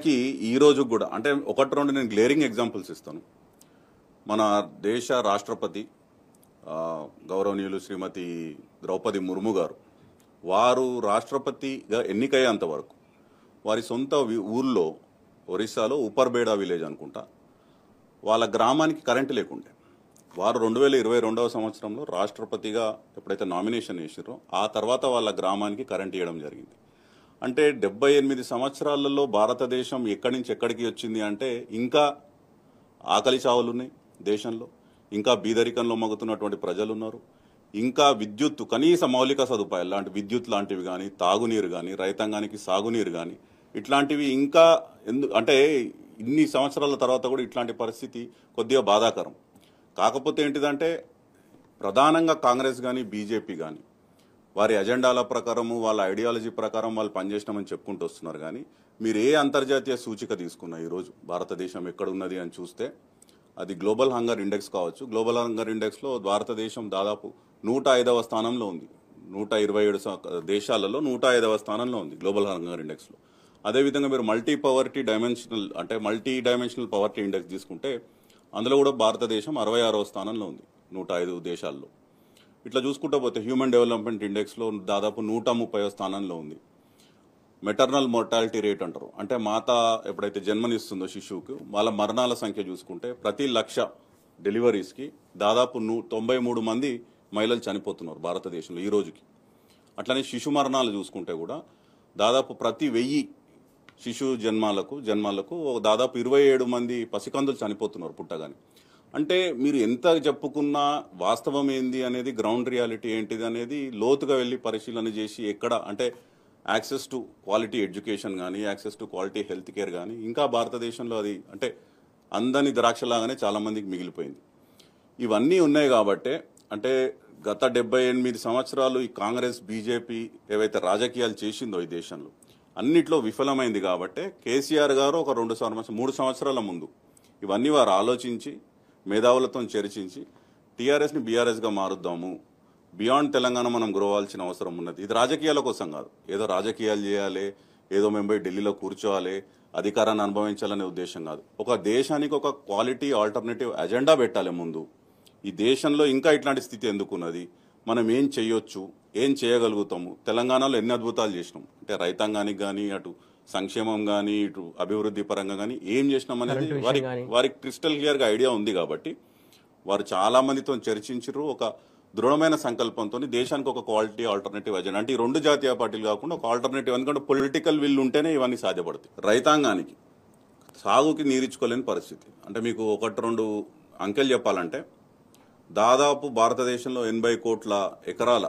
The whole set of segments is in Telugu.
కి ఈ రోజు కూడా అంటే ఒకటి రెండు నేను గ్లేరింగ్ ఎగ్జాంపుల్స్ ఇస్తాను. మన దేశ రాష్ట్రపతి గౌరవనీయులు శ్రీమతి ద్రౌపది ముర్ము గారు వారు రాష్ట్రపతిగా ఎన్నికయ్యేంత వరకు వారి సొంత ఊర్లో ఒరిస్సాలో ఉపర్బేడా విలేజ్ అనుకుంటా వాళ్ళ గ్రామానికి కరెంటు లేకుండే. వారు 2022వ సంవత్సరంలో రాష్ట్రపతిగా ఎప్పుడైతే నామినేషన్ చేసిరో ఆ తర్వాత వాళ్ళ గ్రామానికి కరెంట్ ఇవ్వడం జరిగింది. అంటే 78 సంవత్సరాలలో భారతదేశం ఎక్కడి నుంచి ఎక్కడికి వచ్చింది అంటే ఇంకా ఆకలి చావులున్నాయి దేశంలో, ఇంకా బీదరికంలో మగ్గుతున్నటువంటి ప్రజలు ఉన్నారు, ఇంకా విద్యుత్ కనీస మౌలిక సదుపాయాలు లాంటి విద్యుత్ లాంటివి కానీ, తాగునీరు కానీ, రైతాంగానికి సాగునీరు కానీ ఇట్లాంటివి ఇంకా అంటే ఇన్ని సంవత్సరాల తర్వాత కూడా ఇట్లాంటి పరిస్థితి కొద్దిగా బాధాకరం. కాకపోతే ఏంటిదంటే ప్రధానంగా కాంగ్రెస్ కానీ బీజేపీ కానీ వారి అజెండాల ప్రకారము వాళ్ళ ఐడియాలజీ ప్రకారం వాళ్ళు పనిచేసినామని చెప్పుకుంటూ వస్తున్నారు. కానీ మీరు ఏ అంతర్జాతీయ సూచిక తీసుకున్నా ఈరోజు భారతదేశం ఎక్కడ ఉన్నది అని చూస్తే అది గ్లోబల్ హంగర్ ఇండెక్స్ కావచ్చు. గ్లోబల్ హంగర్ ఇండెక్స్లో భారతదేశం దాదాపు 105వ స్థానంలో ఉంది. 127 దేశాలలో 105వ స్థానంలో ఉంది గ్లోబల్ హంగర్ ఇండెక్స్లో. అదేవిధంగా మీరు మల్టీ డైమెన్షనల్ పవర్టీ ఇండెక్స్ తీసుకుంటే అందులో కూడా భారతదేశం 66వ స్థానంలో ఉంది 105 దేశాల్లో. ఇట్లా చూసుకుంటూ పోతే హ్యూమన్ డెవలప్మెంట్ ఇండెక్స్లో దాదాపు 130వ స్థానంలో ఉంది. మెటర్నల్ మోర్టాలిటీ రేట్ అంటారు, అంటే మాత ఎప్పుడైతే జన్మనిస్తుందో శిశువుకు వాళ్ళ మరణాల సంఖ్య చూసుకుంటే ప్రతి 1,00,000 డెలివరీస్కి దాదాపు 93 మంది మహిళలు చనిపోతున్నారు భారతదేశంలో ఈ రోజుకి. అట్లనే శిశు మరణాలు చూసుకుంటే కూడా దాదాపు ప్రతి 1000 శిశు జన్మాలకు దాదాపు 27 మంది పసికందులు చనిపోతున్నారు పుట్టగానే. అంటే మీరు ఎంత చెప్పుకున్నా వాస్తవం ఏంది అనేది, గ్రౌండ్ రియాలిటీ ఏంటిది అనేది లోతుగా వెళ్ళి పరిశీలన చేసి ఎక్కడ అంటే యాక్సెస్ టు క్వాలిటీ ఎడ్యుకేషన్ కానీ, access to quality health care కానీ ఇంకా భారతదేశంలో అది అంటే అందని ద్రాక్షలాగానే చాలామందికి మిగిలిపోయింది. ఇవన్నీ ఉన్నాయి కాబట్టే అంటే గత 78 సంవత్సరాలు ఈ కాంగ్రెస్ బీజేపీ ఏవైతే రాజకీయాలు చేసిందో ఈ దేశంలో అన్నిట్లో విఫలమైంది. కాబట్టే కేసీఆర్ గారు ఒక 3 సంవత్సరాల ముందు ఇవన్నీ వారు ఆలోచించి మేధావులతో చర్చించి టీఆర్ఎస్ని బీఆర్ఎస్గా మారుద్దాము, బియాండ్ తెలంగాణ మనం గ్రోవాల్సిన అవసరం ఉన్నది. ఇది రాజకీయాల కోసం కాదు, ఏదో రాజకీయాలు చేయాలి, ఏదో మేము పోయి ఢిల్లీలో కూర్చోవాలి, అధికారాన్ని అనుభవించాలనే ఉద్దేశం కాదు. ఒక దేశానికి ఒక క్వాలిటీ ఆల్టర్నేటివ్ అజెండా పెట్టాలి ముందు. ఈ దేశంలో ఇంకా ఇట్లాంటి స్థితి ఎందుకున్నది, మనం ఏం చేయొచ్చు, ఏం చేయగలుగుతాము. తెలంగాణలో ఎన్ని అద్భుతాలు చేసినాం అంటే రైతాంగానికి కానీ, అటు సంక్షేమం కానీ, ఇటు అభివృద్ధి పరంగా కానీ ఏం చేసినాం అనేది వారికి క్రిస్టల్ క్లియర్గా ఐడియా ఉంది. కాబట్టి వారు చాలా మందితో చర్చించారు. ఒక దృఢమైన సంకల్పంతో దేశానికి ఒక క్వాలిటీ ఆల్టర్నేటివ్ అజెండా అంటే ఈ రెండు జాతీయ పార్టీలు కాకుండా ఒక ఆల్టర్నేటివ్, ఎందుకంటే పొలిటికల్ విల్ ఉంటేనే ఇవన్నీ సాధ్యపడతాయి. రైతాంగానికి సాగుకి నీరిచ్చుకోలేని పరిస్థితి. అంటే మీకు 1-2 అంకెలు చెప్పాలంటే దాదాపు భారతదేశంలో 80 కోట్ల ఎకరాల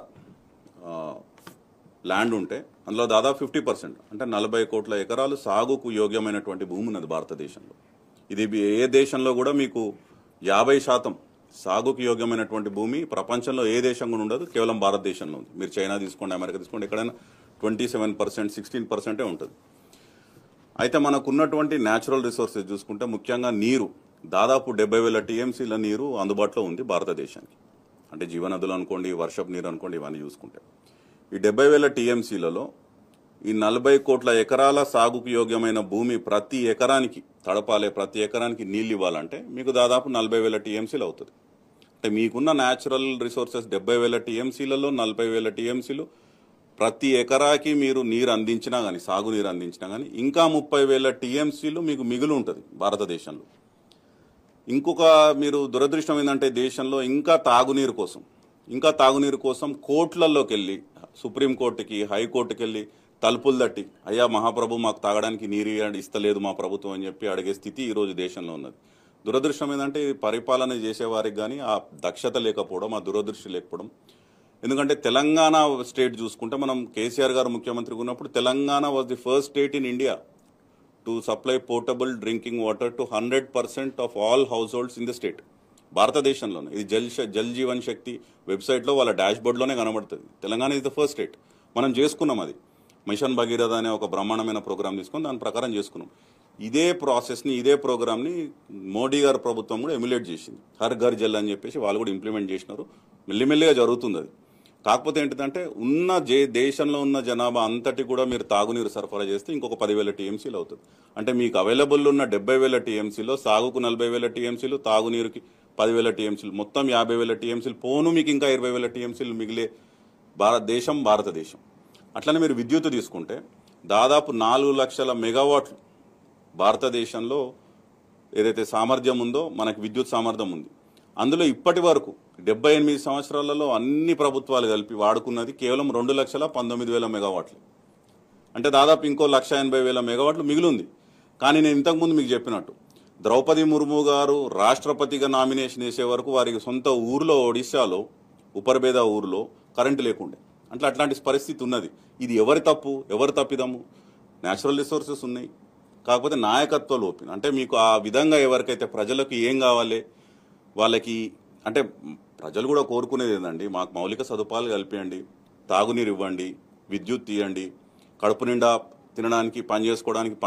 ల్యాండ్ ఉంటే అందులో దాదాపు 50% అంటే 40 కోట్ల ఎకరాలు సాగుకు యోగ్యమైనటువంటి భూమి ఉన్నది భారతదేశంలో. ఇది ఏ దేశంలో కూడా మీకు 50% సాగుకు యోగ్యమైనటువంటి భూమి ప్రపంచంలో ఏ దేశం కూడా ఉండదు, కేవలం భారతదేశంలో ఉంది. మీరు చైనా తీసుకోండి, అమెరికా తీసుకోండి, ఎక్కడైనా 27%, 16% ఉంటుంది. అయితే మనకున్నటువంటి న్యాచురల్ రిసోర్సెస్ చూసుకుంటే ముఖ్యంగా నీరు దాదాపు 70,000 టీఎంసీల నీరు అందుబాటులో ఉంది భారతదేశానికి. అంటే జీవనదులు అనుకోండి, వర్షపు నీరు అనుకోండి, ఇవన్నీ చూసుకుంటే ఈ 70,000 టీఎంసీలలో ఈ 40 కోట్ల ఎకరాల సాగుకు యోగ్యమైన భూమి ప్రతి ఎకరానికి తడపాలి, ప్రతి ఎకరానికి నీళ్ళు ఇవ్వాలంటే మీకు దాదాపు 40,000 టీఎంసీలు అవుతుంది. అంటే మీకున్న న్యాచురల్ రిసోర్సెస్ 70,000 టీఎంసీలలో 40,000 టీఎంసీలు ప్రతి ఎకరాకి మీరు నీరు అందించినా కానీ, సాగునీరు అందించినా కానీ ఇంకా 30,000 టీఎంసీలు మీకు మిగులు ఉంటుంది భారతదేశంలో. ఇంకొక మీరు దురదృష్టం ఏంటంటే దేశంలో ఇంకా తాగునీరు కోసం కోర్టులలోకి వెళ్ళి, సుప్రీంకోర్టుకి, హైకోర్టుకి వెళ్ళి తలుపులు తట్టి అయ్యా మహాప్రభు మాకు తాగడానికి నీరు ఇస్తలేదు మా ప్రభుత్వం అని చెప్పి అడిగే స్థితి ఈరోజు దేశంలో ఉన్నది. దురదృష్టం ఏంటంటే పరిపాలన చేసేవారికి కానీ ఆ దక్షత లేకపోవడం, ఆ దురదృష్టి లేకపోవడం. ఎందుకంటే తెలంగాణ స్టేట్ చూసుకుంటే మనం కేసీఆర్ గారు ముఖ్యమంత్రిగా ఉన్నప్పుడు Telangana was the first state in India to supply portable drinking water to 100% of all house holds in the state. భారతదేశంలోనే ఇది జల్ జీవన్ శక్తి వెబ్సైట్లో వాళ్ళ డాష్ బోర్డ్లోనే కనబడుతుంది. Telangana is the first state. మనం చేసుకున్నాం అది. మిషన్ భగీరథ అనే ఒక బ్రహ్మాండమైన ప్రోగ్రామ్ తీసుకొని దాని ప్రకారం చేసుకున్నాం. ఇదే ప్రాసెస్ని, ఇదే ప్రోగ్రామ్ని మోడీ గారి ప్రభుత్వం కూడా ఎమ్యులేట్ చేసింది. హర్ ఘర్ జల్ అని చెప్పేసి వాళ్ళు కూడా ఇంప్లిమెంట్ చేసినారు. మెల్లిమెల్లిగా జరుగుతుంది అది. కాకపోతే ఏంటిదంటే దేశంలో ఉన్న జనాభా అంతటి కూడా మీరు తాగునీరు సరఫరా చేస్తే ఇంకొక 10,000 టీఎంసీలు అవుతుంది. అంటే మీకు అవైలబుల్ ఉన్న 70,000 టీఎంసీలో సాగుకు 40,000 టీఎంసీలు, తాగునీరుకి 10,000 టీఎంసీలు, మొత్తం 50,000 టీఎంసీలు పోను మీకు ఇంకా 20,000 టీఎంసీలు మిగిలే భారతదేశం. అట్లనే మీరు విద్యుత్ తీసుకుంటే దాదాపు 4 లక్షల మెగావాట్లు భారతదేశంలో ఏదైతే సామర్థ్యం ఉందో మనకి విద్యుత్ సామర్థ్యం ఉంది. అందులో ఇప్పటి వరకు 78 సంవత్సరాలలో అన్ని ప్రభుత్వాలు కలిపి వాడుకున్నది కేవలం 2,19,000 మెగావాట్లు. అంటే దాదాపు ఇంకో 1,80,000 మెగావాట్లు మిగిలింది. కానీ నేను ఇంతకుముందు మీకు చెప్పినట్టు ద్రౌపది ముర్ము గారు రాష్ట్రపతిగా నామినేషన్ వేసే వరకు వారికి సొంత ఊర్లో, ఒడిశాలో ఉపర్బేద ఊర్లో కరెంటు లేకుండే. అట్లాంటి పరిస్థితి ఉన్నది. ఇది ఎవరి తప్పు, ఎవరి తప్పిదము? న్యాచురల్ రిసోర్సెస్ ఉన్నాయి, కాకపోతే నాయకత్వ లోపం. అంటే మీకు ఆ విధంగా ఎవరికైతే ప్రజలకు ఏం కావాలి వాళ్ళకి, అంటే ప్రజలు కూడా కోరుకునేది ఏంటండి, మాకు మౌలిక సదుపాయాలు కల్పియండి, తాగునీరు ఇవ్వండి, విద్యుత్ తీయండి, కడుపు నిండా తినడానికి, పని చేసుకోవడానికి